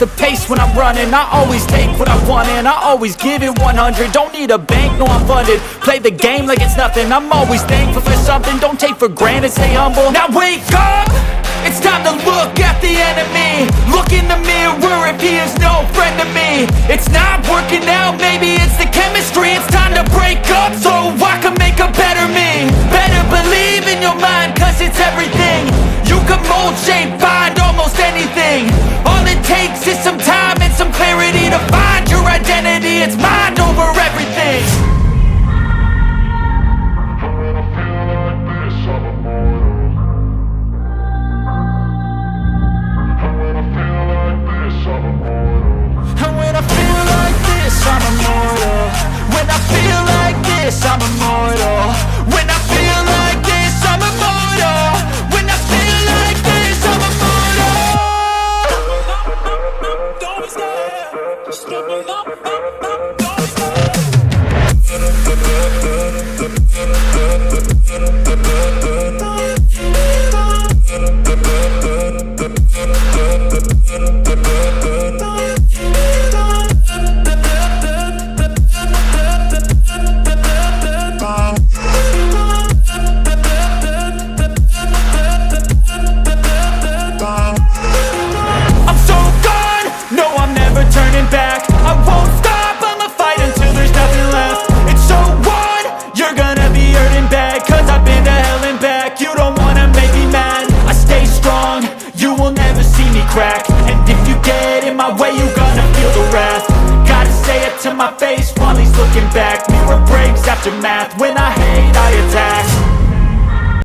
the pace when I'm running. I always take what I want and I always give it 100. Don't need a bank, no I'm funded. Play the game like it's nothing. I'm always thankful for something. Don't take for granted, stay humble. Now wake up! It's time to look at the enemy. Look in the mirror if he is no friend to me. It's not working out, maybe it's the chemistry. It's time to break up so I can make a better me. Better believe in your mind, cause it's everything. You can mold, shape, find almost anything. All it takes is some time and some clarity to find your identity. It's mind over everything. And when I feel like this, I'm immortal. When I feel like this, I'm immortal. When I feel like this, I'm immortal. When I feel like this, I'm immortal. Don't be scared. Just keep it up, don't be scared. To my face while he's looking back. Mirror breaks after math. When I hate